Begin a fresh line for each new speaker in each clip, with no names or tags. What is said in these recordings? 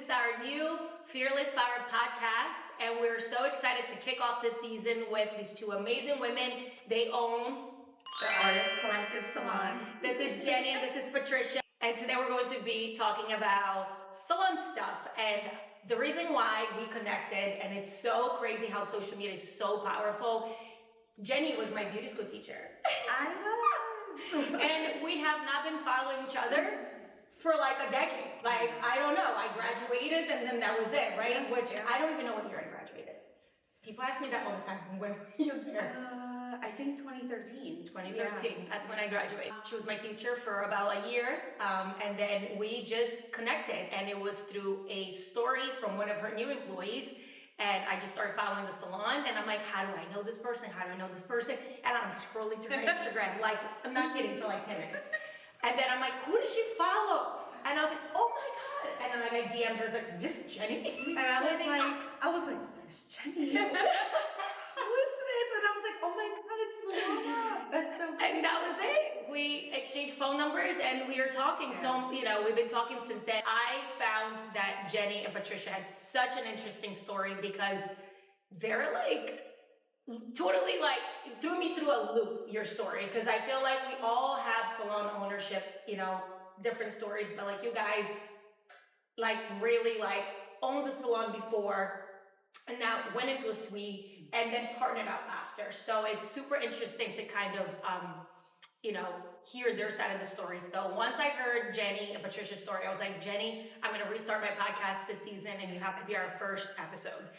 is our new Fearless Power podcast, and we're so excited to kick off this season with these two amazing women. They own
the Artist Collective Salon.
This is Jenny and this is Patricia, and today we're going to be talking about salon stuff and the reason why we connected. And it's so crazy how social media is so powerful. Jenny was my beauty school teacher.
I know.
And we have not been following each other for like a decade. Like, I don't know. I graduated and then that was it, right? Which I don't even know what year I graduated. People ask me that all the time. When were you there?
I think 2013.
2013. Yeah. That's when I graduated. She was my teacher for about a year. And then we just connected. And it was through a story from one of her new employees. And I just started following the salon, and I'm like, how do I know this person? How do I know this person? And I'm scrolling through her Instagram, like, I'm not kidding, for like 10 minutes. And then I'm like, who does she follow? And I was like, oh my God. And then like I DM'd her, I was like, Miss Jenny?
And I was like, Miss Jenny? Who is this? And I was like, oh my God, it's Luana. That's so cool.
And that was it. We exchanged phone numbers and we were talking. Yeah. So, we've been talking since then. I found that Jenny and Patricia had such an interesting story because they're like, totally like threw me through a loop, your story. Because I feel like we all have salon ownership, different stories. But like you guys like really like owned the salon before and now went into a suite and then partnered up after. So it's super interesting to kind of, hear their side of the story. So once I heard Jenny and Patricia's story, I was like, Jenny, I'm going to restart my podcast this season and you have to be our first episode.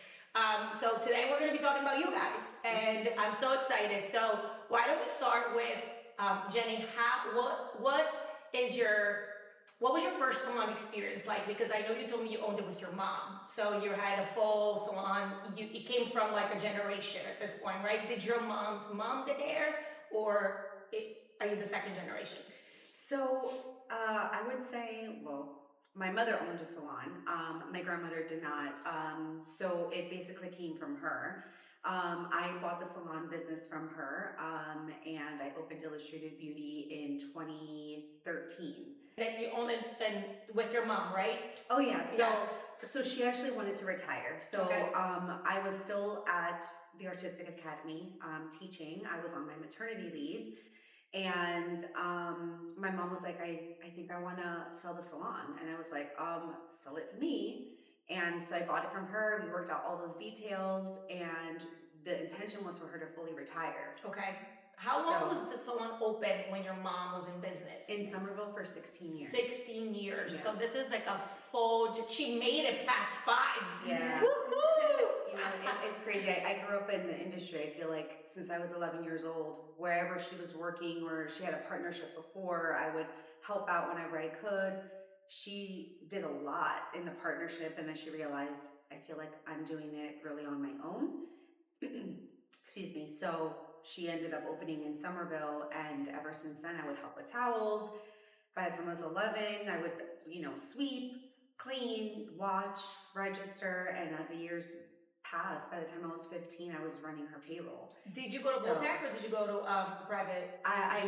So today we're going to be talking about you guys and I'm so excited. So why don't we start with, Jenny, what was your first salon experience like? Because I know you told me you owned it with your mom. So you had a full salon. It came from like a generation at this point, right? Did your mom's mom there or are you the second generation?
So I would say, well, my mother owned a salon. My grandmother did not. So it basically came from her. I bought the salon business from her, and I opened Illustrated Beauty in 2013.
Then you owned it with your mom, right?
Oh yeah. So she actually wanted to retire. So okay. I was still at the Artistic Academy teaching. I was on my maternity leave. And my mom was like, I think I want to sell the salon. And I was like, sell it to me. And so I bought it from her. We worked out all those details. And the intention was for her to fully retire.
Okay. How long was the salon open when your mom was in business?
In Somerville for 16 years.
16 years. Yeah. So this is like a full, she made it past 5.
Yeah. It's crazy. I grew up in the industry. I feel like since I was 11 years old, wherever she was working or she had a partnership before, I would help out whenever I could. She did a lot in the partnership, and then she realized, I feel like I'm doing it really on my own. Excuse me. So she ended up opening in Somerville, and ever since then I would help with towels. By the time I was 11, I would, sweep, clean, watch, register, and as the years passed, by the time I was 15, I was running her payroll.
Did you go to Voltaire or did you go to private?
I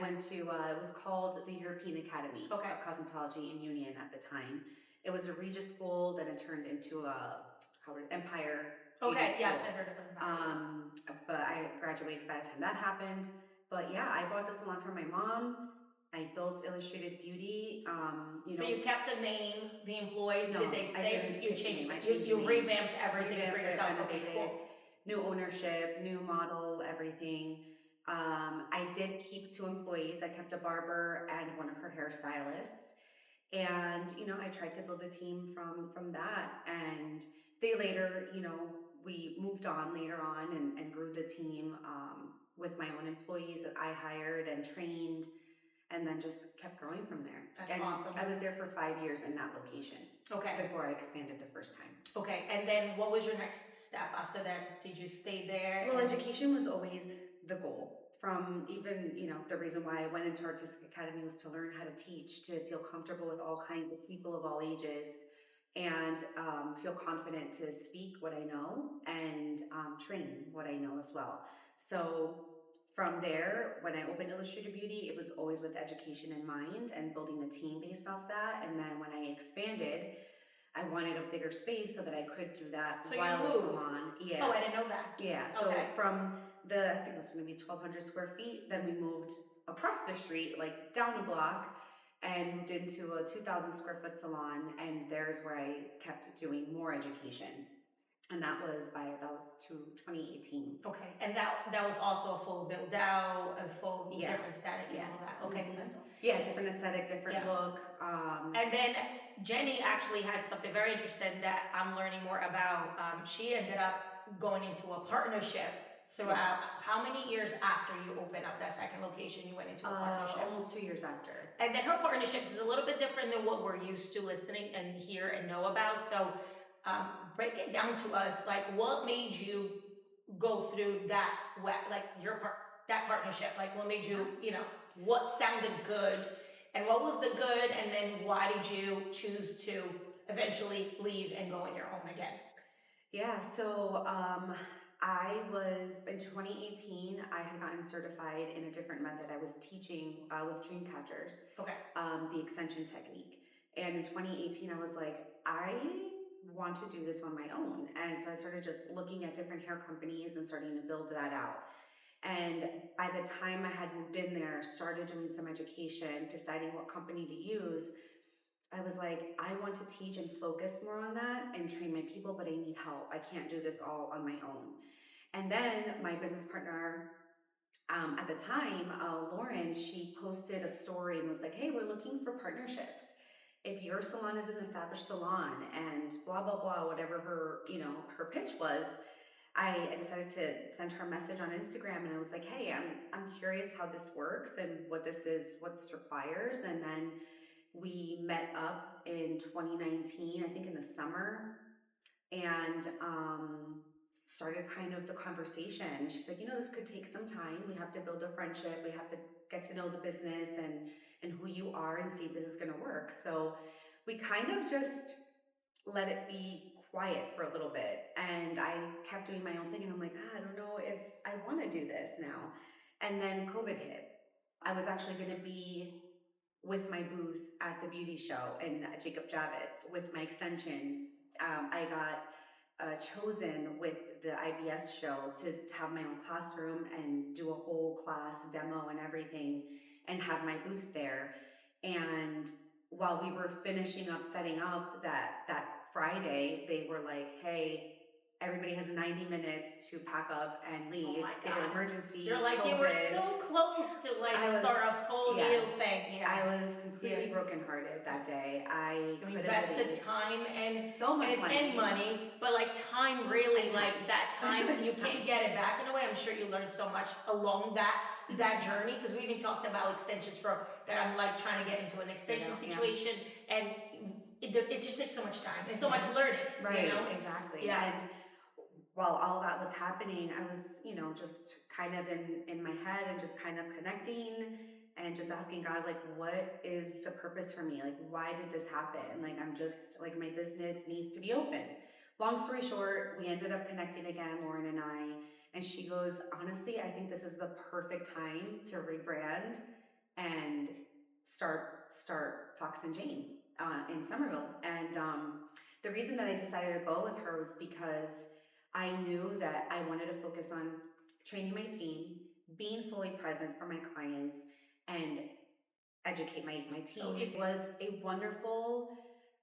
went to, it was called the European Academy of Cosmetology in Union at the time. It was a Regis school, then it turned into Empire.
Okay, yes, I heard of Empire.
But I graduated by the time that happened. But yeah, I bought the salon from my mom. I built Illustrated Beauty.
So you kept the name, the employees,
no,
did they stay? You changed
you
revamped everything for yourself. Okay, cool.
New ownership, new model, everything. I did keep 2 employees. I kept a barber and one of her hairstylists. And, I tried to build a team from that. And they later, we moved on later on and grew the team with my own employees that I hired and trained, and then just kept growing from there.
That's
and
awesome.
I was there for 5 years in that location.
Okay.
Before I expanded the first time.
Okay, and then what was your next step after that? Did you stay there?
Well, education was always the goal. From even, the reason why I went into Artistic Academy was to learn how to teach, to feel comfortable with all kinds of people of all ages, and feel confident to speak what I know and train what I know as well. So from there, when I opened Illustrated Beauty, it was always with education in mind and building a team based off that. And then when I expanded, I wanted a bigger space so that I could do that
So you
while the
moved.
salon. Yeah.
Oh, I didn't know that.
Yeah. So
Okay.
from I think it was going to be 1,200 square feet. Then we moved across the street, like down a block, and moved into a 2,000 square foot salon. And there's where I kept doing more education. And that was 2018.
Okay, and that was also a full build out, a full
Yeah.
different static and all
Yes.
that. Okay,
Mhm.
that's all.
Yeah, different aesthetic, different
Yeah.
look.
And then Jenny actually had something very interesting that I'm learning more about. She ended up going into a partnership throughout.
Yes.
How many years after you opened up that second location you went into a partnership?
Almost 2 years after.
And then her partnerships is a little bit different than what we're used to listening and hear and know about. So break it down to us, like what made you go through that that partnership? Like what made you, what sounded good and what was the good, and then why did you choose to eventually leave and go on your own again?
Yeah, so I was in 2018. I had gotten certified in a different method. I was teaching with dream catchers,
Okay.
the extension technique. And in 2018, I was like, I want to do this on my own. And so I started just looking at different hair companies and starting to build that out. And by the time I had moved in there, started doing some education, deciding what company to use, I was like, I want to teach and focus more on that and train my people, but I need help. I can't do this all on my own. And then my business partner at the time, Lauren, she posted a story and was like, hey, we're looking for partnerships. If your salon is an established salon and blah, blah, blah, whatever her pitch was, I decided to send her a message on Instagram, and I was like, hey, I'm curious how this works and what this requires. And then we met up in 2019, I think in the summer, and started kind of the conversation. She's like, this could take some time. We have to build a friendship. We have to get to know the business and who you are and see if this is going to work. So we kind of just let it be quiet for a little bit. And I kept doing my own thing, and I'm like, I don't know if I want to do this now. And then COVID hit. I was actually going to be with my booth at the beauty show in Jacob Javits with my extensions. I got chosen with the IBS show to have my own classroom and do a whole class demo and everything and have my booth there. And while we were finishing up setting up that Friday, they were like, hey, everybody has 90 minutes to pack up and leave.
Oh my
state of
God.
emergency.
You're like,
COVID.
you were so close to start a whole new thing. Yeah.
I was completely brokenhearted that day. I
You invested time and
so much
and money, but time really, that time, you can't get it back in a way. I'm sure you learned so much along that journey, because we even talked about extensions that I'm trying to get into an extension situation, and it just takes so much time and so much learning.
Right, exactly.
Yeah.
And while all that was happening, I was, just kind of in my head and just kind of connecting and just asking God, what is the purpose for me? Why did this happen? I'm just, my business needs to be open. Long story short, we ended up connecting again, Lauren and I, and she goes, honestly, I think this is the perfect time to rebrand and start Fox and Jane in Somerville. And the reason that I decided to go with her was because I knew that I wanted to focus on training my team, being fully present for my clients, and educate my team.
So
it was a wonderful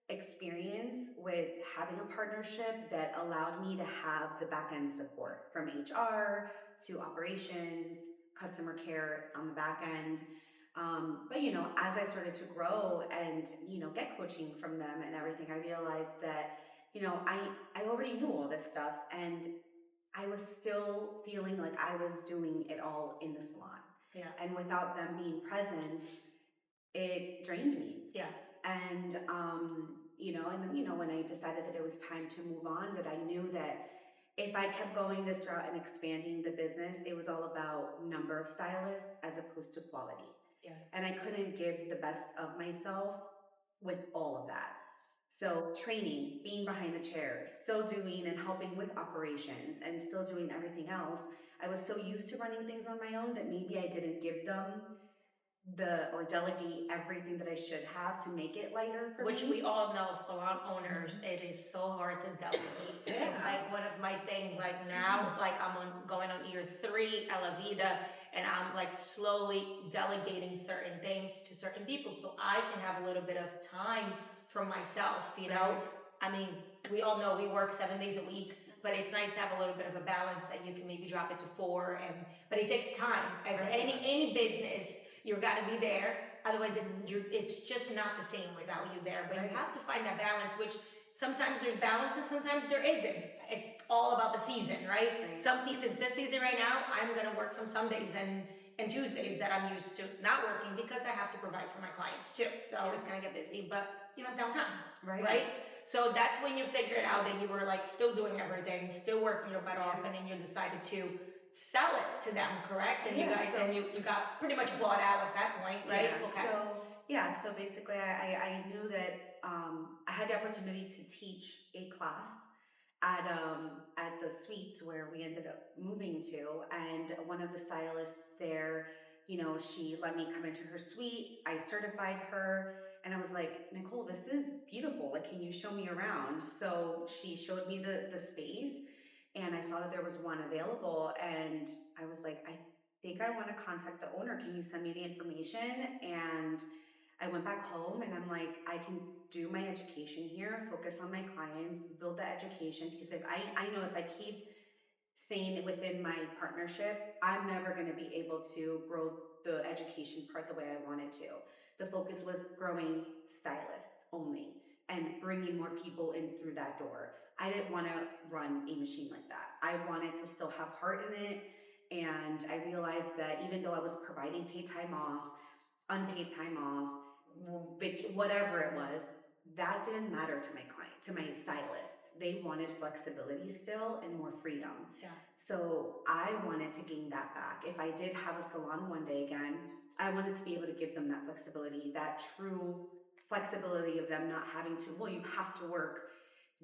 experience with having a partnership that allowed me to have the back end support from HR to operations, customer care on the back end. But as I started to grow and get coaching from them and everything, I realized that I already knew all this stuff, and I was still feeling like I was doing it all in the salon.
Yeah.
And without them being present, it drained me.
Yeah.
And when I decided that it was time to move on, that I knew that if I kept going this route and expanding the business, it was all about number of stylists as opposed to quality.
Yes.
And I couldn't give the best of myself with all of that. So training, being behind the chairs, still doing and helping with operations and still doing everything else. I was so used to running things on my own that maybe I didn't give them or delegate everything that I should have to make it lighter for
Which
me.
we all know, salon owners, it is so hard to delegate. It's like one of my things, like now, like going on year 3, Ella Vida, and I'm like slowly delegating certain things to certain people so I can have a little bit of time for myself, you know? I mean, we all know we work 7 days a week, but it's nice to have a little bit of a balance that you can maybe drop it to 4, but it takes time. As any business, you've got to be there. Otherwise, it's just not the same without you there. But you have to find that balance, which sometimes there's balance and sometimes there isn't. It's all about the season, right? Some seasons, this season right now, I'm going to work some Sundays and Tuesdays that I'm used to not working because I have to provide for my clients too. So it's going to get busy, but you have downtime, right? So that's when you figured out that you were like still doing everything, still working your butt off, and then you decided to sell it to them, correct? And you guys, and you got pretty much bought out at that point, right?
So basically I knew that I had the opportunity to teach a class at the suites where we ended up moving to, and one of the stylists there, you know, she let me come into her suite. I certified her, and I was like, Nicole, this is beautiful. Like, can you show me around? So she showed me the space, and I saw that there was one available, and I was like, I think I want to contact the owner. Can you send me the information? And I went back home and I'm like, I can do my education here, focus on my clients, build the education, because if I know if I keep staying within my partnership, I'm never going to be able to grow the education part the way I wanted to. The focus was growing stylists only and bringing more people in through that door. I didn't want to run a machine like that. I wanted to still have heart in it. And I realized that even though I was providing paid time off, unpaid time off, whatever it was, that didn't matter to my client, to my stylists. They wanted flexibility still and more freedom. So I wanted to gain that back. If I did have a salon one day again, I wanted to be able to give them that flexibility, that true flexibility of them not having to, well, you have to work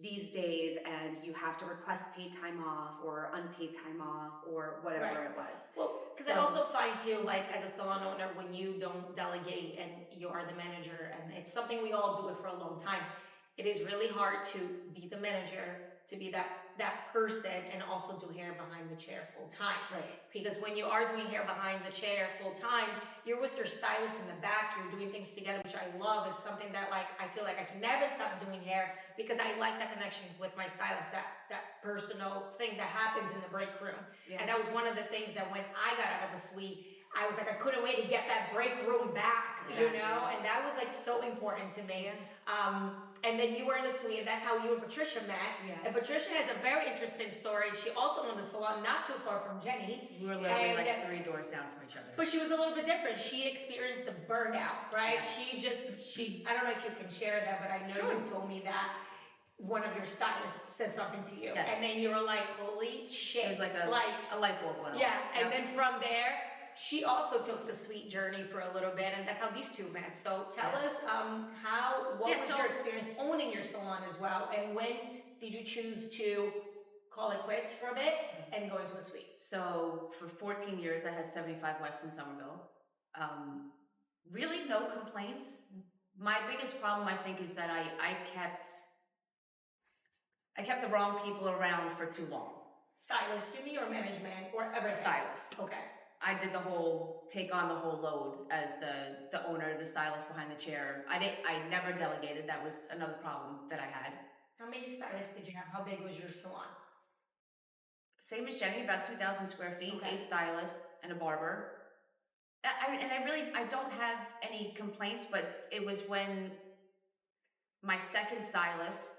these days and you have to request paid time off or unpaid time off or whatever it was.
Well, because I also find too, like as a salon owner, when you don't delegate and you are the manager, and it's something we all do it for a long time, it is really hard to be the manager, to be that person, and also do hair behind the chair full time. Because when you are doing hair behind the chair full time, you're with your stylist in the back, you're doing things together, which I love. It's something that like I feel like I can never stop doing hair because I like that connection with my stylist, that personal thing that happens in the break room. And that was one of the things that when I got out of a suite, I was like, I couldn't wait to get that break room back, you know? And that was like so important to me. And then you were in the suite, and that's how you and Patricia met. And Patricia has a very interesting story. She also owned a salon not too far from Jenny.
We were literally like 3 doors down from each other.
But she was a little bit different. She experienced the burnout, right? She I don't know if you can share that, but I know you told me that one of your stylists said something to you. And then you were like, holy shit.
It was like a light bulb went off.
And then from there, she also took the sweet journey for a little bit, and that's how these two met. So tell us what was your experience owning your salon as well, and when did you choose to call it quits for a bit and go into a suite?
So for 14 years, I had 75 West in Somerville. Really no complaints. My biggest problem, I think, is that I kept the wrong people around for too long.
Stylist, you mean, or management, or every
stylist?
Okay.
I did take on the whole load as the owner, the stylist behind the chair. I never delegated. That was another problem that I had.
How many stylists did you have? How big was your salon?
Same as Jenny, about 2,000 square feet, 8 stylists and a barber. I don't have any complaints, but it was when my second stylist,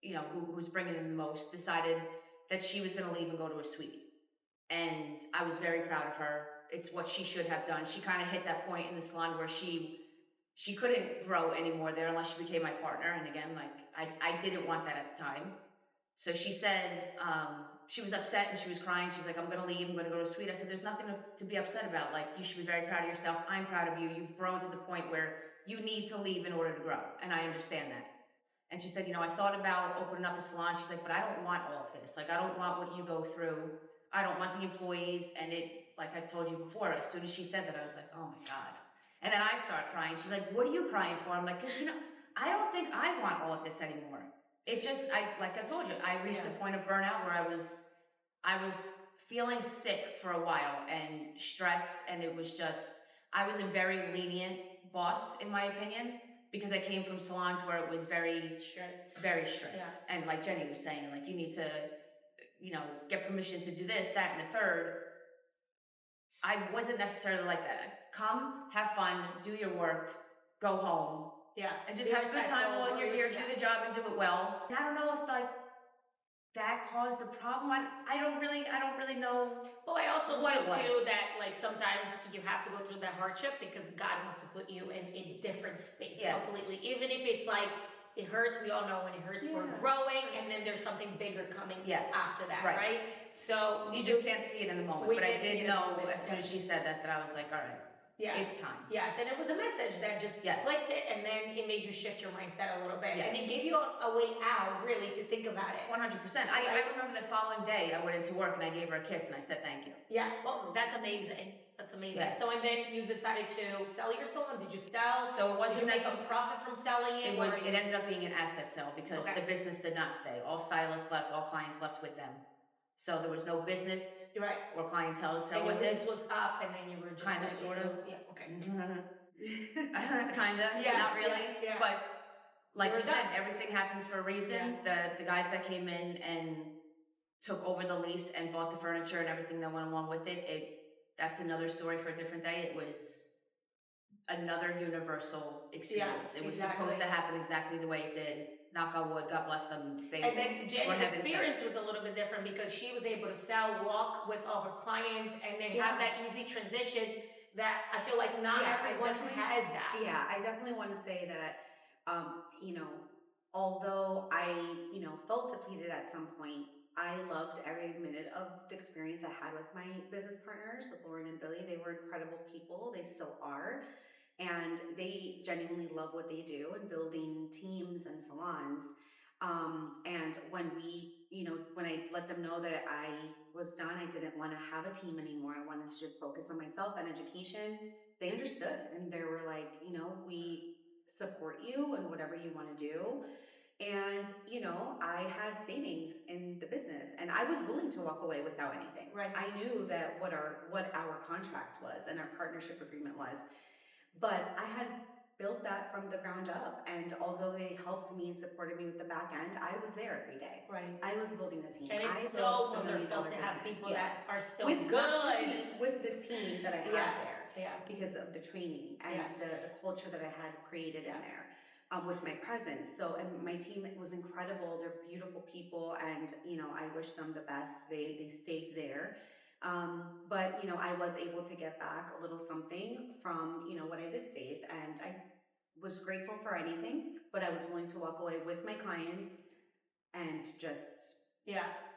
you know, who was bringing in the most, decided that she was going to leave and go to a suite. And I was very proud of her. It's what she should have done. She kind of hit that point in the salon where she couldn't grow anymore there unless she became my partner. And again, like I didn't want that at the time. So she said, she was upset and she was crying. She's like, I'm going to leave. I'm going to go to a suite. I said, there's nothing to be upset about. Like, you should be very proud of yourself. I'm proud of you. You've grown to the point where you need to leave in order to grow. And I understand that. And she said, you know, I thought about opening up a salon. She's like, but I don't want all of this. Like, I don't want what you go through. I don't want the employees. And it, like I told you before, as soon as she said that, I was like, oh my God. And then I start crying. She's like, what are you crying for? I'm like, because, I don't think I want all of this anymore. It just, like I told you, I reached a point of burnout where I was feeling sick for a while and stressed, and it was just, I was a very lenient boss, in my opinion, because I came from salons where it was very strict. Yeah. And like Jenny was saying, like, you need to, get permission to do this, that, and the third. I wasn't necessarily like that. Come, have fun, do your work, go home.
Yeah.
And just have a good time while you're here, do the job and do it well. And I don't know if that caused the problem. I don't really know.
Well, I also
what
feel
it was.
too that like sometimes you have to go through that hardship because God wants to put you in a different space completely. Even if it's like it hurts, we all know when it hurts, we're growing, and then there's something bigger coming after that, right? So
you just can't see it in the moment. But I did know as soon as she said that I was like, all right, it's time.
Yes, and it was a message that just clicked it, and then it made you shift your mindset a little bit, and it gave you a way out. Really, if you think about it,
100%. I remember the following day I went into work and I gave her a kiss and I said thank you.
Yeah, well, that's amazing. That's amazing.
Yeah.
So, and then you decided to sell your salon. Did you sell?
So it wasn't
Did you make a profit from selling it?
It ended up being an asset sale because the business did not stay. All stylists left, all clients left with them. So there was no business or clientele to sell with it.
This was up, and then you were just
kind of, sort of.
Yeah. Okay.
Kind of. Not really.
Yeah.
But like you said, everything happens for a reason. The guys that came in and took over the lease and bought the furniture and everything that went along with it. That's another story for a different day. It was another universal experience. It was supposed to happen exactly the way it did. Knock on wood, God bless them.
And then Jenny's experience was a little bit different because she was able to sell, walk with all her clients, and then have that easy transition that I feel like not everyone has that.
Yeah, I definitely want to say that, although I, felt depleted at some point, I loved every minute of the experience I had with my business partners, with Lauren and Billy. They were incredible people. They still are. And they genuinely love what they do in building teams and salons. And when when I let them know that I was done, I didn't want to have a team anymore. I wanted to just focus on myself and education. They understood, and they were like, we support you and whatever you want to do. And, I had savings in the business, and I was willing to walk away without anything.
Right.
I knew that what our contract was and our partnership agreement was. But I had built that from the ground up, and although they helped me and supported me with the back end, I was there every day.
Right.
I was building the team.
And it's so wonderful to have people that are still good.
With the team that I had there.
Yeah.
Because of the training and the culture that I had created in there. With my presence. So, and my team was incredible. They're beautiful people, and, I wish them the best. They stayed there. But, I was able to get back a little something from, what I did save, and I was grateful for anything, but I was willing to walk away with my clients and just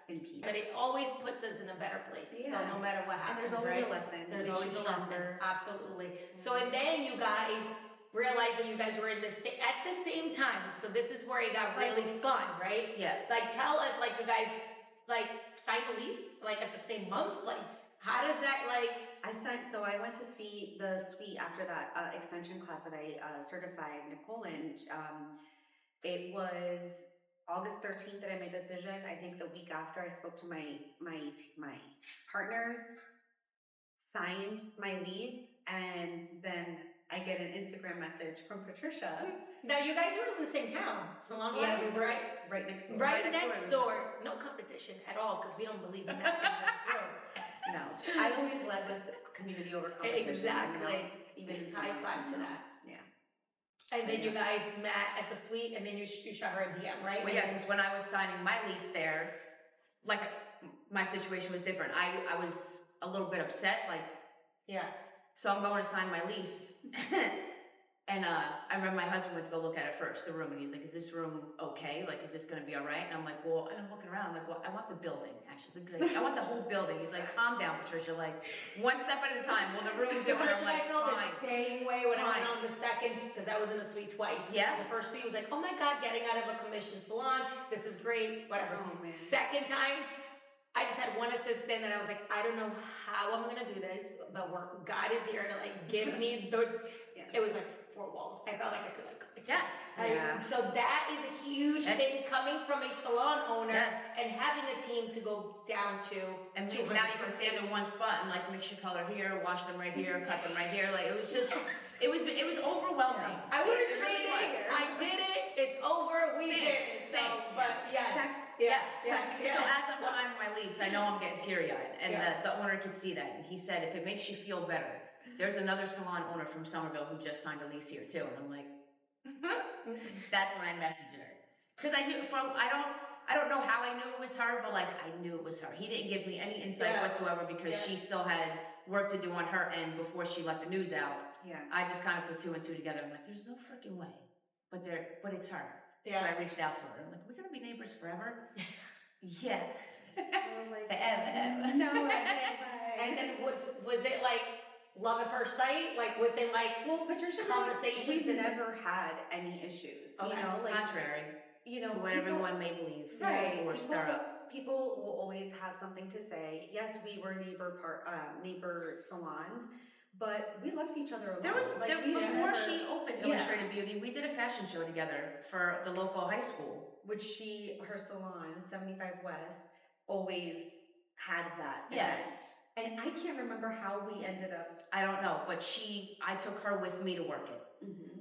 in peace.
But it always puts us in a better place. So no matter what happens,
and there's always a lesson.
There's always a lesson. Absolutely. So, and then you guys realized that you guys were at the same time. So this is where it got really fun, right?
Yeah.
Like, tell us, like, you guys, like, signed the lease, like, at the same month? Like, how does that, like...
So I went to see the suite after that extension class that I certified Nicole in. It was August 13th that I made a decision. I think the week after I spoke to my partners, signed my lease, and then I get an Instagram message from Patricia.
Now, you guys were in the same town, salon wise,
we were right next door.
Right next door. No competition at all, because we don't believe in that in this room.
No, I always led with community over competition.
Exactly.
Even
high five to that.
Yeah.
And then you guys met at the suite, and then you shot her a DM, right?
Well, yeah, because when I was signing my lease there, like, my situation was different. I was a little bit upset, like, so I'm going to sign my lease. And I remember my husband went to go look at it first, the room, and he's like, is this room okay? Like, is this going to be all right? And I'm like, well, and I'm looking around, I'm like, well, I want the building, actually. Like, I want the whole building. He's like, calm down, Patricia, like, one step at a time. Will the room do it? I'm like,
I felt the same way when I went on the second, because I was in the suite twice.
Yeah.
The first suite was like, oh my God, getting out of a commissioned salon. This is great, whatever.
Oh, man.
Second time, I just had one assistant, and I was like, I don't know how I'm gonna do this, but God is here to like give me the it was like four walls. I felt like I could like.
Yes.
So that is a huge thing coming from a salon owner and having a team to go down to.
And now you can stand in one spot and like mix your color here, wash them right here, cut them right here. Like it was just, it was overwhelming.
Yeah. I wouldn't trade it. I did it. It's over. We did it. So, but yes.
Check.
Yeah.
So as I'm signing my lease, I know I'm getting teary-eyed, and the owner could see that, and he said, if it makes you feel better, there's another salon owner from Somerville who just signed a lease here too, and I'm like, that's when I messaged her, because I knew I don't know how I knew it was her, but like I knew it was her. He didn't give me any insight whatsoever because she still had work to do on her end before she let the news out.
Yeah.
I just kind of put two and two together. I'm like, there's no freaking way, but it's her.
Yeah.
So I reached out to her. I'm like, we're gonna be neighbors forever. Yeah.
I was like,
Forever.
no way.
And then was it like love at first sight? Like within like
Patricia,
conversations?
we've never had any issues.
Okay.
You know, like
Contrary to what everyone may believe,
right?
Or stir up.
People will always have something to say. Yes, we were neighbor salons, but we left each other alone.
Before she opened Illustrated Beauty, we did a fashion show together for the local high school.
Which her salon, 75 West, always had that event. And I can't remember how we ended up.
I don't know, but I took her with me to work it.
Mm-hmm.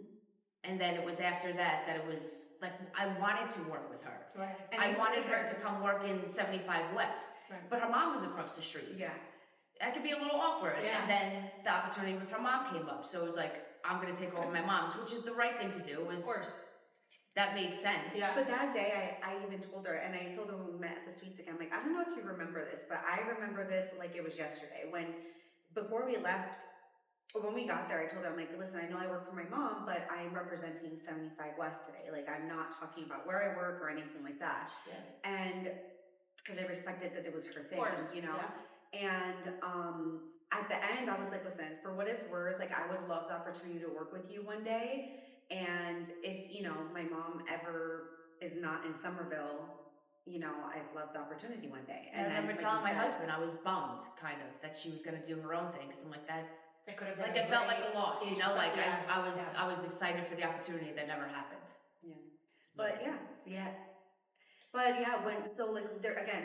And then it was after that it was like, I wanted to work with her.
Right.
And
I wanted her to come work in 75 West.
Right.
But her mom was across the street.
Yeah.
That could be a little awkward.
Yeah.
And then the opportunity with her mom came up. So it was like, I'm going to take over my mom's, which is the right thing to do.
Of course.
That made sense.
Yeah.
But that day, I even told her, and I told her when we met at the Sweets again, I'm like, I don't know if you remember this, but I remember this like it was yesterday. Before we left, or when we got there, I told her, I'm like, listen, I know I work for my mom, but I'm representing 75 West today. Like, I'm not talking about where I work or anything like that.
Yeah.
And because I respected that it was her thing, you know?
Yeah.
And at the end, I was like, listen, for what it's worth, like, I would love the opportunity to work with you one day. And if, my mom ever is not in Somerville, I'd love the opportunity one day.
And I remember
like
telling my
you said,
husband I was bummed, kind of, that she was going to do her own thing. Because I'm like, that
could have been
like, it felt like a loss, like
yes,
I was excited for the opportunity that never happened.
Yeah. But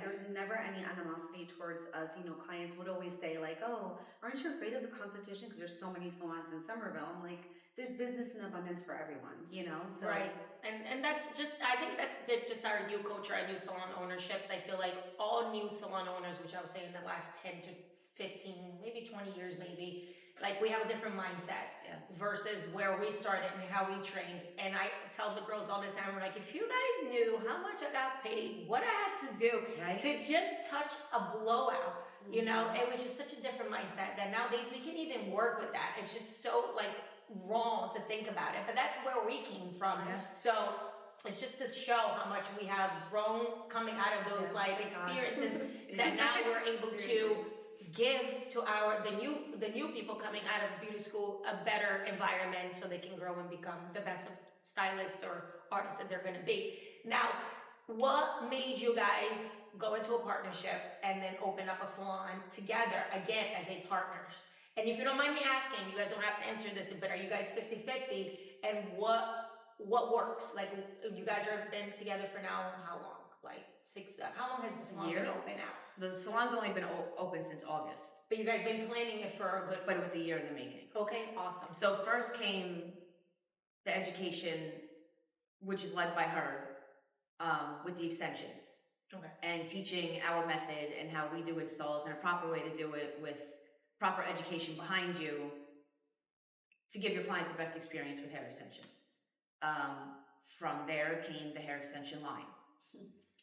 there's never any animosity towards us. Clients would always say like, oh, aren't you afraid of the competition? Because there's so many salons in Somerville. I'm like, there's business in abundance for everyone, so.
Right. And that's just, I think that's just our new culture, our new salon ownerships. I feel like all new salon owners, which I would say in the last 10 to 15, maybe 20 years, maybe, like we have a different mindset versus where we started and how we trained. And I tell the girls all the time, we're like, if you guys knew how much I got paid, what I had to do to just touch a blowout, it was just such a different mindset that nowadays we can't even work with that. It's just so like wrong to think about it, but that's where we came from. So it's just to show how much we have grown coming out of those experiences that now we're able to give to the new people coming out of beauty school a better environment so they can grow and become the best stylist or artist that they're going to be. Now, what made you guys go into a partnership and then open up a salon together again as a partners? And if you don't mind me asking, you guys don't have to answer this, but are you guys 50-50? And what works? Like, you guys have been together for now how long? Like how long has the salon been open now?
The salon's only been open since August.
But you guys been planning it for a good...
But it was a year in the making.
Okay, awesome.
So first came the education, which is led by her, with the extensions.
Okay.
And teaching our method and how we do installs and a proper way to do it with proper education behind you to give your client the best experience with hair extensions. From there came the hair extension line.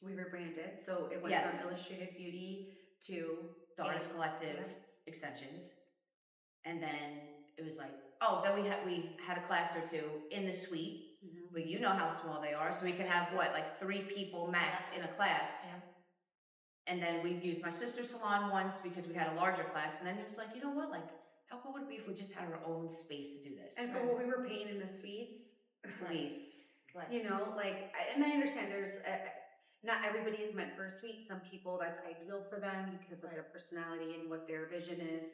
We rebranded, so it went from Illustrated Beauty to
the Artist Collective extensions. And then it was like, then we had a class or two in the suite. Mm-hmm. Well, you know how small they are, so we could have 3 people max in a class. Yeah. And then we used my sister's salon once because we had a larger class. And then it was like, you know what? Like, how cool would it be if we just had our own space to do this?
And for what we were paying in the suites,
please.
And I understand there's not everybody is meant for a suite. Some people that's ideal for them because of their personality and what their vision is.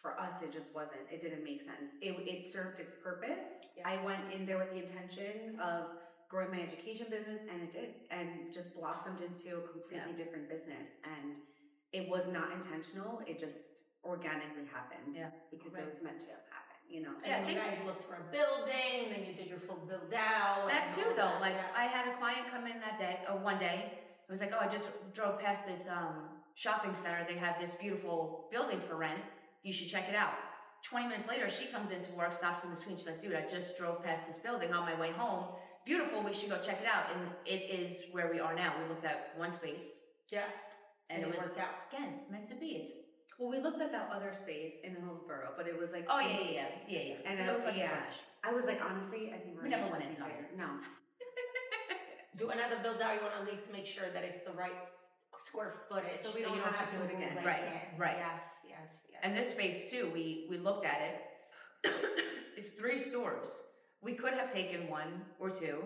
for us, it just wasn't, it didn't make sense. It served its purpose.
Yeah.
I went in there with the intention of growing my education business, and it did, and just blossomed into a completely different business. And it was not intentional, it just organically happened.
Yeah.
Because it was meant to happen, you know?
And you guys looked for a building, then you did your full build out.
That
and
too,
all
though.
that,
Like,
yeah.
I had a client come in that day, one day. It was like, oh, I just drove past this shopping center. They have this beautiful building for rent. You should check it out. 20 minutes later, she comes into work, stops in between. She's like, dude, I just drove past this building on my way home. Beautiful, we should go check it out. And it is where we are now. We looked at one space.
Yeah.
And it was,
worked out.
again, meant to be. It's,
Well, we looked at that other space in Hillsborough, but it was like,
oh, yeah.
And
But
I
it was like
yeah.
the first issue.
I was like, honestly, I think
We never went inside.
No.
Do another build out, you want to at least make sure that it's the right square footage.
So we
you
don't have to do it
move
again.
Right.
Yes.
And this space too, we looked at it. It's 3 stores. We could have taken 1 or 2,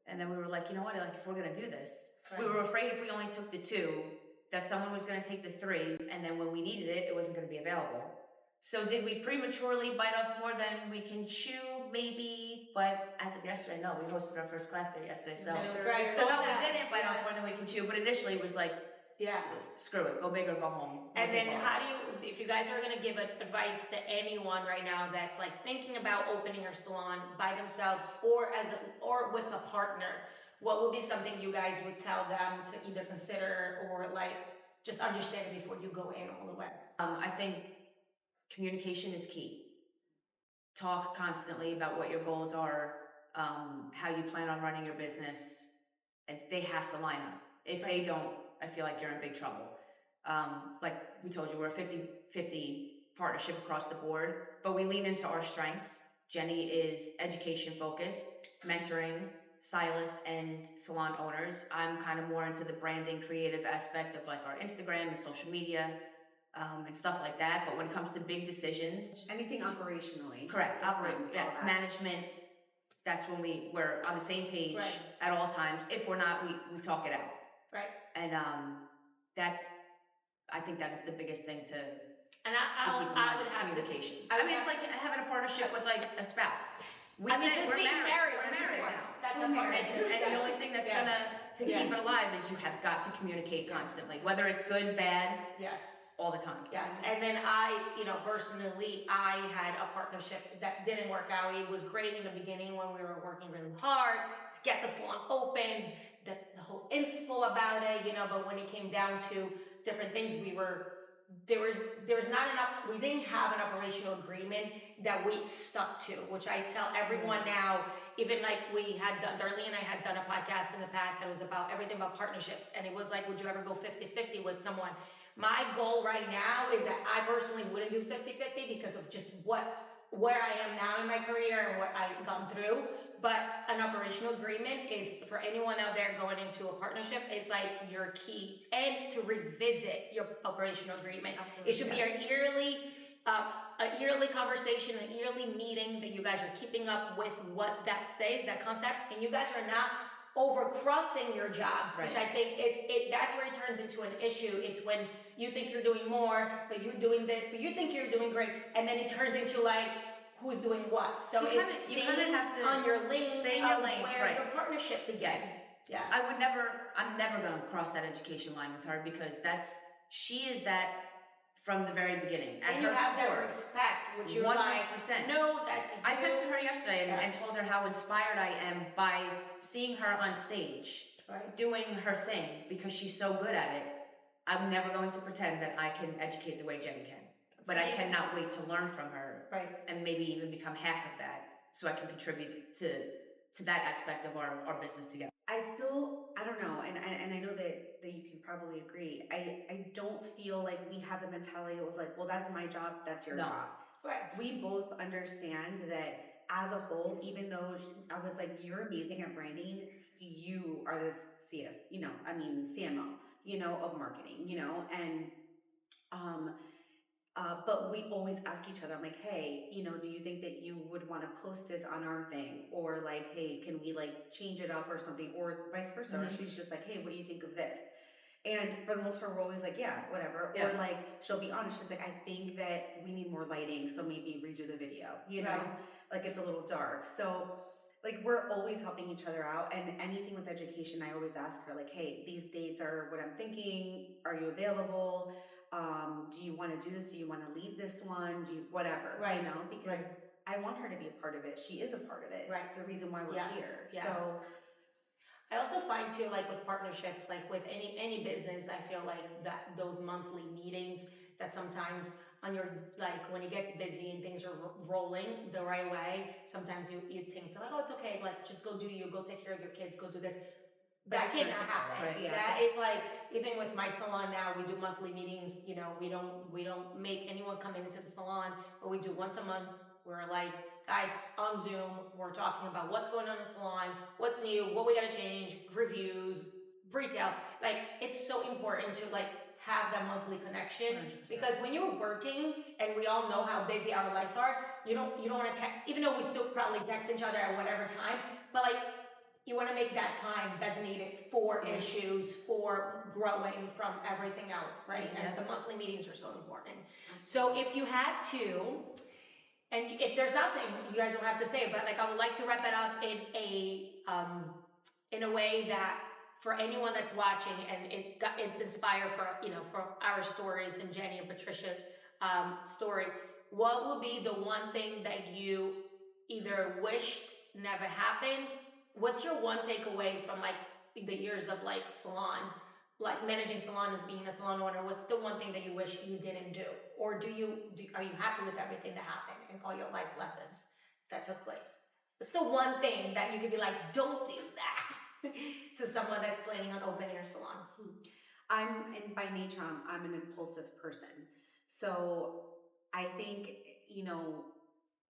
and then we were like, you know what? Like, if we're gonna do this, we were afraid if we only took the 2, that someone was gonna take the 3, and then when we needed it, it wasn't gonna be available. So did we prematurely bite off more than we can chew? Maybe, but as of yesterday, no. We hosted our first class there yesterday, so
And it was great.
so no, we didn't bite off more than we can chew. But initially, it was like,
Yeah.
screw it, go big or go home.
And
We'll
then
take all
how
of
do you, if you guys are gonna give advice to anyone right now that's like thinking about opening a salon by themselves or with a partner, what would be something you guys would tell them to either consider or like just understand it before you go in all the way?
I think communication is key. Talk constantly about what your goals are, how you plan on running your business, and they have to line up. If they don't, I feel like you're in big trouble. Like we told you, we're a 50-50 partnership across the board, but we lean into our strengths. Jenny is education focused, mentoring, stylist, and salon owners. I'm kind of more into the branding, creative aspect of like our Instagram and social media, and stuff like that. But when it comes to big decisions,
Anything operationally.
correct, operate,
systems, all
yes,
that.
management, that's when we're on the same page
Right.
at all times. If we're not, we talk it out.
Right.
And I think that is the biggest thing to
And
keep in
I
mind
would
is
have to,
communication.
I
I
would
mean, it's
have-
like having a partnership with like a spouse. We
I mean,
said
just
we're
being married,
we're
that's
married
important.
now.
That's
We're
a
married.
partnership.
And the only thing that's
Yeah.
to
Yes.
keep it alive is you have got to communicate constantly, whether it's good, bad,
Yes.
all the time.
Yes, and then personally, I had a partnership that didn't work out. It was great in the beginning when we were working really hard to get the salon open, the whole inspo about it, but when it came down to different things, there was not enough, we didn't have an operational agreement that we stuck to, which I tell everyone now, even like Darlene and I had done a podcast in the past that was about everything about partnerships, and it was like, would you ever go 50-50 with someone? My goal right now is that I personally wouldn't do 50-50 because of just where I am now in my career and what I've gone through. But an operational agreement is for anyone out there going into a partnership, it's like your key. And to revisit your operational agreement. It should be a yearly conversation, an yearly meeting that you guys are keeping up with what that says, that concept, and you guys are not overcrossing your jobs, which I think that's where it turns into an issue. It's when you think you're doing more, but you're doing this, but you think you're doing great, and then it turns into like who's doing what. So
You
it's
kinda
staying
have to
on your lane,
stay in your
of
lane,
where
right.
your partnership begins. Yes.
I'm never going to cross that education line with her because she is that from the very beginning. At
And you
her
have that
core,
respect, which you're
100%.
like, no, that's
I texted her yesterday
Yeah.
and told her how inspired I am by seeing her on stage,
right.
doing her thing because she's so good at it. I'm never going to pretend that I can educate the way Jenny can. But I cannot wait to learn from her
Right.
and maybe even become half of that so I can contribute to that aspect of our business together.
I don't know, and I know that you can probably agree. I don't feel like we have the mentality of like, well, that's my job, that's your
No.
job.
Right.
We both understand that as a whole, even though I was like, you're amazing at branding, you are the CMO, of marketing, and but we always ask each other, I'm like, hey, do you think that you would want to post this on our thing? Or like, hey, can we like change it up or something? Or vice versa. Or she's just like, hey, what do you think of this? And for the most part, we're always like, yeah, whatever.
Yeah.
Or like, she'll be honest. She's like, I think that we need more lighting, so maybe redo the video, you know?
Right.
Like, it's a little dark. So, like, we're always helping each other out. And anything with education, I always ask her, like, hey, these dates are what I'm thinking. Are you available? Do you want to do this? Do you want to leave this one? Do you, whatever,
Right.
you know? Because
Right.
I want her to be a part of it. She is a part of it.
Right.
It's the reason why we're
Yes,
here.
yes.
So,
I also find too, like with partnerships, like with any business, I feel like that those monthly meetings that sometimes on your, like when it gets busy and things are rolling the right way, sometimes you think like, oh, it's okay, like just go do you, go take care of your kids, go do this. That
That's
cannot
necessary,
happen.
right?
Yeah.
That is like, even with my salon now, we do monthly meetings. You know, we don't make anyone come into the salon, but we do once a month. We're like, guys, on Zoom, we're talking about what's going on in the salon, what's new, what we gotta change, reviews, retail. Like, it's so important to like have that monthly connection
100%.
because when you're working and we all know how busy our lives are, you don't want to text, even though we still probably text each other at whatever time, but like you want to make that time designated for issues, for growing from everything else, right? And the monthly meetings are so important. So if you had to, and if there's nothing, you guys don't have to say it, but like I would like to wrap it up in a way that for anyone that's watching and it's inspired for, you know, for our stories and Jenny and Patricia story, what would be the one thing that you either wished never happened? What's your one takeaway from like the years of like salon, like managing salon as being a salon owner? What's the one thing that you wish you didn't do? Or are you happy with everything that happened and all your life lessons that took place? What's the one thing that you could be like, don't do that to someone that's planning on opening a salon?
by nature, I'm an impulsive person. So I think, you know,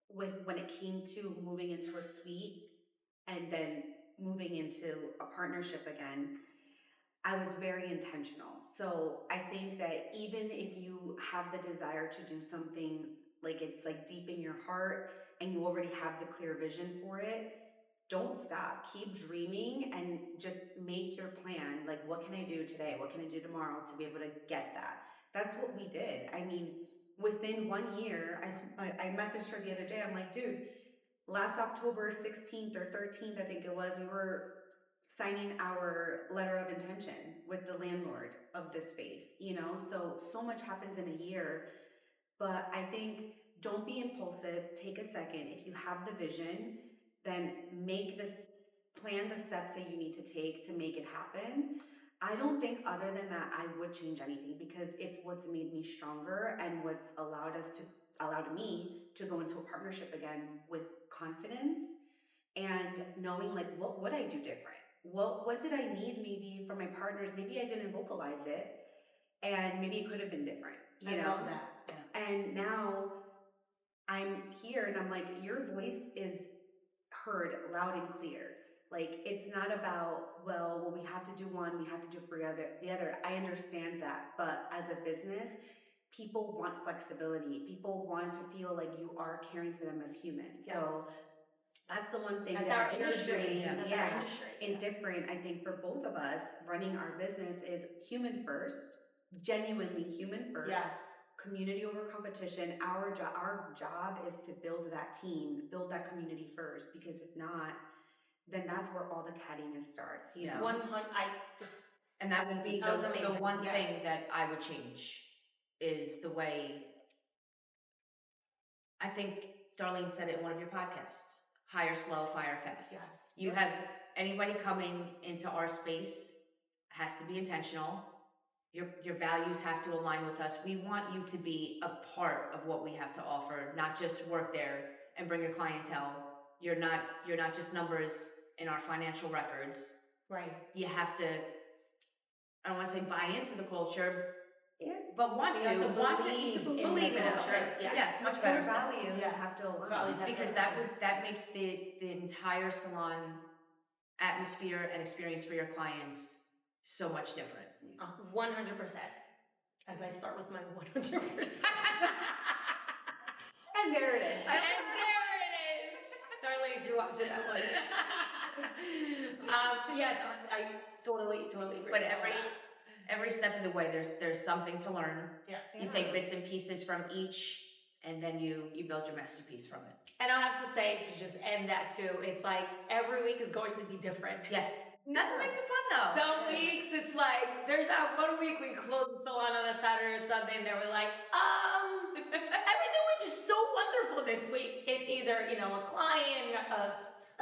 when it came to moving into a suite and then moving into a partnership again, I was very intentional. So I think that even if you have the desire to do something like it's like deep in your heart and you already have the clear vision for it, don't stop. Keep dreaming and just make your plan. Like, what can I do today? What can I do tomorrow to be able to get that? That's what we did. I mean, within 1 year, I messaged her the other day. I'm like, dude, last October 16th or 13th, I think it was, we were signing our letter of intention with the landlord of this space, you know? So much happens in a year, but I think don't be impulsive. Take a second. If you have the vision, then plan the steps that you need to take to make it happen. I don't think other than that, I would change anything because it's what's made me stronger and what's allowed me to go into a partnership again with confidence and knowing like, what would I do different? What did I need maybe from my partners? Maybe I didn't vocalize it and maybe it could have been different, you know?
I love that. Yeah.
And now I'm here and I'm like, your voice is heard loud and clear. Like, it's not about, well, we have to do one, we have to do for the other. I understand that, but as a business, people want flexibility. People want to feel like you are caring for them as humans.
Yes.
So that's the one thing
That's
that
our
you're
industry.
doing.
That's
Yeah.
our industry.
And different, I think, for both of us, running our business is human first, genuinely human first.
Yes.
Community over competition. Our job is to build that team, build that community first, because if not, then that's where all the cattiness starts, you know?
100.
And that would be
That was
the
amazing.
one
Yes.
thing that I would change is the way, I think Darlene said it in one of your podcasts, hire slow, fire fast.
Yes.
You have anybody coming into our space has to be intentional. Your values have to align with us. We want you to be a part of what we have to offer, not just work there and bring your clientele. You're not just numbers in our financial records.
Right.
You have to, I don't want to say buy into the culture,
Yeah.
but want
You have
to
to believe
believe in
the
it.
culture.
Okay.
Yes.
Yes, much
Core
better said.
values
Yeah.
have to align.
Values have to
Because
align.
that makes the entire salon atmosphere and experience for your clients so much different.
100%. As I start with my 100%.
And there it is.
And there it is. Darling, if you're watching that one. Yes, I totally agree.
But
with all
every
that.
every step of the way, there's something to learn.
Yeah.
You take bits and pieces from each, and then you build your masterpiece from it.
And I'll have to say, to just end that too, it's like every week is going to be different.
Yeah. That's what makes it fun, though.
Some weeks it's like, there's that one week we closed the salon on a Saturday or Sunday, and they were like, everything was just so wonderful this week. It's either, a client,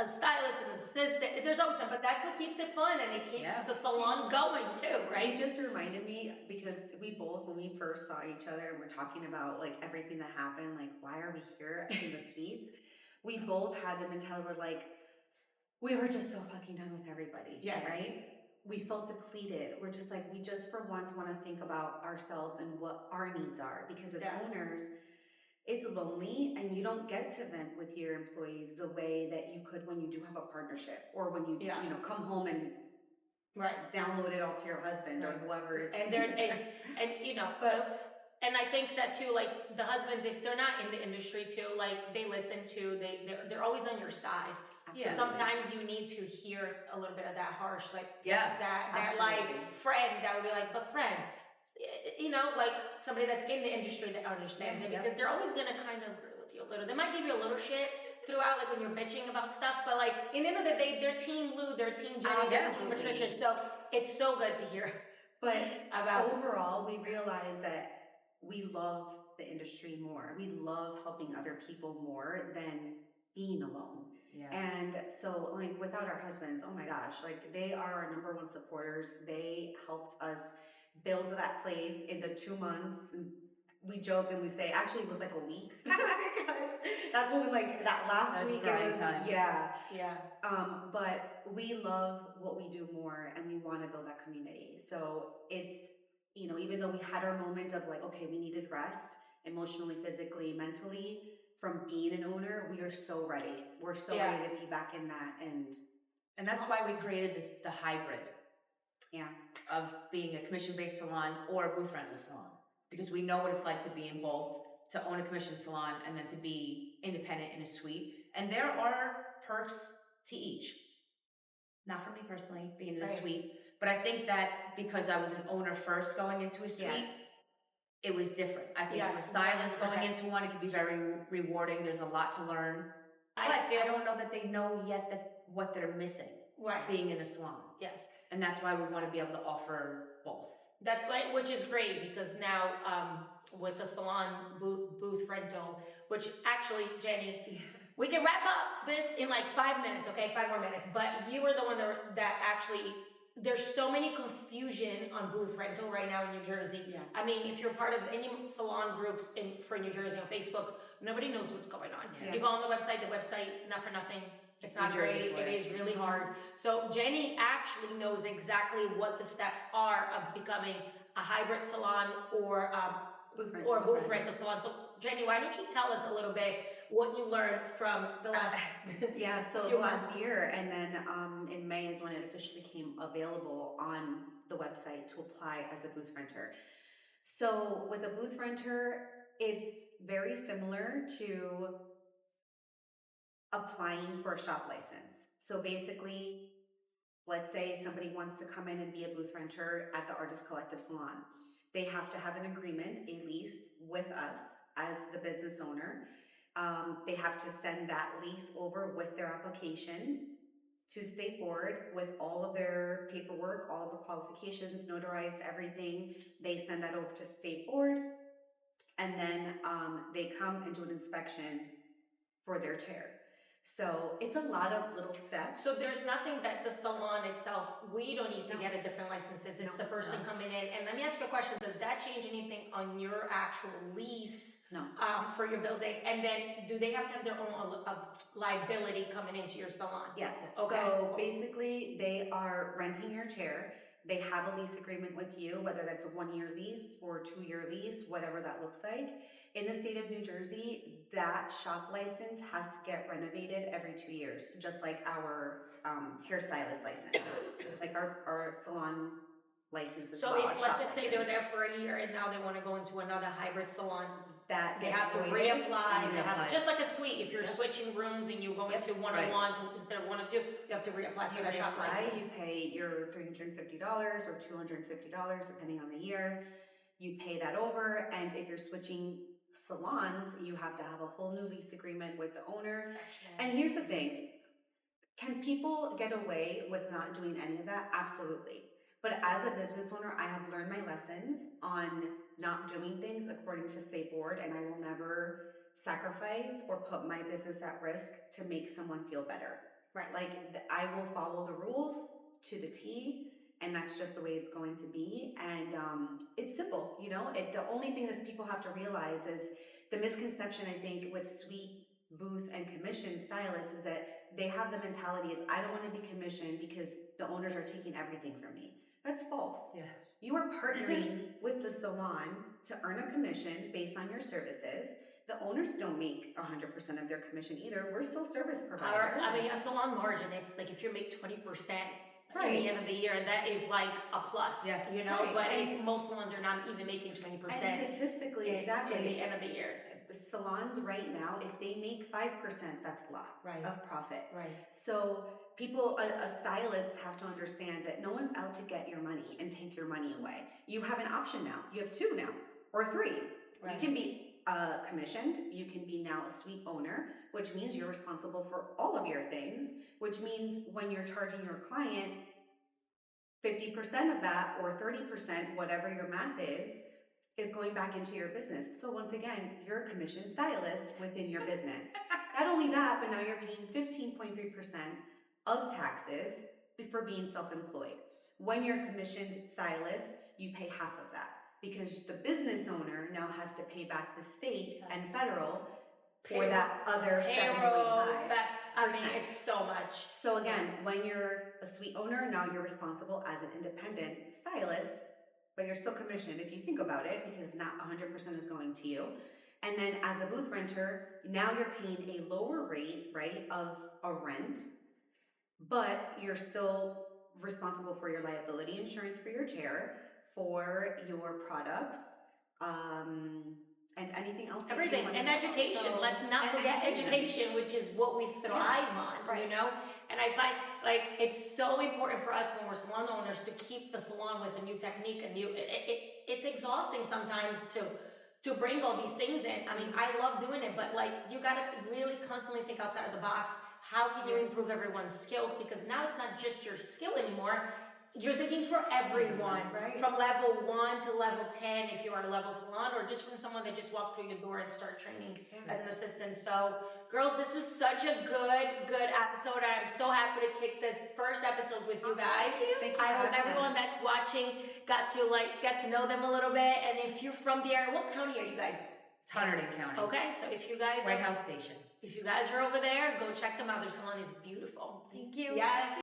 a stylist, an assistant. There's always something, but that's what keeps it fun, and it keeps the salon going too, right?
It just reminded me, because we both, when we first saw each other and we're talking about like everything that happened, like why are we here in the Suites? We both had the mentality, we're like, we were just so fucking done with everybody.
Yes.
Right? We felt depleted. We're just like, we just for once want to think about ourselves and what our needs are. Because as owners, it's lonely, and you don't get to vent with your employees the way that you could when you do have a partnership, or when you come home and download it all to your husband or whoever is.
And they're and I think that too, like the husbands, if they're not in the industry too, like they listen to, they're always on your side.
Absolutely.
So sometimes you need to hear a little bit of that harsh, like that
absolutely.
like friend that would be like, but friend, like somebody that's in the industry that understands it, because they're always gonna kind of agree with you a little. They might give you a little shit throughout, like when you're bitching about stuff, but like in the end of the day, they're team Lou, they're team Jenny, they're team Patricia. So it's so good to hear.
But
about
overall, we realize that we love the industry more. We love helping other people more than being alone.
Yeah.
And so, like, without our husbands, oh my gosh, like, they are our number one supporters. They helped us build that place in the 2 months. And we joke and we say, actually, it was like a week. Because that's when we, like, that last week. It was,
time.
Yeah. But we love what we do more, and we want to build that community. So it's, even though we had our moment of like, okay, we needed rest emotionally, physically, mentally, from being an owner, we are so ready. We're so ready to be back in that.
And that's why we created the hybrid.
Yeah.
Of being a commission-based salon or a booth rental salon. Because we know what it's like to be in both, to own a commission salon and then to be independent in a suite. And there are perks to each. Not for me personally, being in a suite. But I think that because I was an owner first going into a suite, it was different. I think for a stylist
100%.
going into one, it can be very rewarding. There's a lot to learn. But I don't know that they know yet what they're missing being in a salon.
Yes.
And that's why we want to be able to offer both.
That's why, which is great, because now with the salon booth rental, which actually, Jenny, we can wrap up this in like 5 minutes, okay? 5 more minutes. But you were the one that actually, there's so many confusion on booth rental right now in New Jersey. Yeah. I mean, if you're part of any salon groups for New Jersey on Facebook, nobody knows what's going on. Yeah. You go on the website, not for nothing. It's not great. It is really hard. So Jenny actually knows exactly what the steps are of becoming a hybrid salon or booth rental salon. So Jenny, why don't you tell us a little bit what you learned from the last
so last year, and then in May is when it officially became available on the website to apply as a booth renter. So with a booth renter, it's very similar to applying for a shop license. So basically, let's say somebody wants to come in and be a booth renter at the Artist Collective Salon. They have to have an agreement, a lease with us as the business owner. They have to send that lease over with their application to State Board with all of their paperwork, all of the qualifications, notarized everything. They send that over to State Board, and then they come and do an inspection for their chair. So it's a lot of little steps.
So there's nothing that the salon itself, we don't need to get a different licenses. It's the person coming in. And let me ask you a question. Does that change anything on your actual lease for your building? And then do they have to have their own liability coming into your salon?
Yes.
Okay.
So basically they are renting your chair. They have a lease agreement with you, whether that's a 1-year lease or a 2-year lease, whatever that looks like. In the state of New Jersey, that shop license has to get renovated every 2 years, just like our hairstylist license, just like our salon license as well.
So if, let's just say they're there for a year and now they want to go into another hybrid salon,
that
They
gets
have to
voided,
reapply.
and
They have
reapply.
just like a suite. If you're
Yep.
switching rooms and you go
Yep.
into 101 to, instead of 102, you have to reapply for
You
the shop
reapply, you
license.
pay your $350 or $250 depending on the year. You pay that over, and if you're switching salons, you have to have a whole new lease agreement with the owner. And here's the thing, can people get away with not doing any of that? Absolutely. But as a business owner, I have learned my lessons on not doing things according to state board, and I will never sacrifice or put my business at risk to make someone feel better.
Right.
Like, I will follow the rules to the T, and that's just the way it's going to be. And it's simple, you know. The only thing is people have to realize is the misconception, I think, with suite, booth, and commission stylists is that they have the mentality is I don't want to be commissioned because the owners are taking everything from me. That's false.
Yeah.
You are partnering with the salon to earn a commission based on your services. The owners don't make 100% of their commission either. We're still service providers.
I mean, a salon margin, it's like if you make 20% at
Right.
the end of the year, that is like a plus,
Yeah.
you know,
Right.
but
And-
it's, most salons are not even making 20%
And statistically, exactly.
at the end of the year.
Salons right now, if they make 5%, that's a lot
Right.
of profit.
Right.
So people, stylists have to understand that no one's out to get your money and take your money away. You have an option now. You have two now, or three.
Right.
You can be commissioned. You can be now a suite owner, which means you're responsible for all of your things, which means when you're charging your client 50% of that or 30%, whatever your math is going back into your business. So once again, you're a commissioned stylist within your business. Not only that, but now you're paying 15.3% of taxes for being self-employed. When you're a commissioned stylist, you pay half of that because the business owner now has to pay back the state and federal for that other
Payroll,
7.5%.
I mean, it's so much.
So again, when you're a suite owner, now you're responsible as an independent stylist, but you're still commissioned if you think about it, because not 100% is going to you. And then as a booth renter, now you're paying a lower rate, right, of a rent, but you're still responsible for your liability insurance for your chair, for your products, and anything else. that you
Everything.
want
And
to sell.
education.
So-
Let's not
and
forget education, which is what we thrive on,
right.
you know? And I find, like, it's so important for us when we're salon owners to keep the salon with a new technique, it's exhausting sometimes to bring all these things in. I mean, I love doing it, but like, you gotta really constantly think outside of the box. How can you improve everyone's skills? Because now it's not just your skill anymore. You're thinking for everyone,
Right.
from level 1 to level 10 if you are a level salon, or just from someone that just walked through your door and start training as an assistant. So, girls, this was such a good episode. I'm so happy to kick this first episode with you guys.
Thank you
I
for
hope
having
everyone
us.
that's watching got to know them a little bit. And if you're from the area, what county are you guys?
It's Hunterdon County.
Okay, so if you guys
White House Station.
if you guys are over there, go check them out. Their salon is beautiful.
Thank you.
Yes.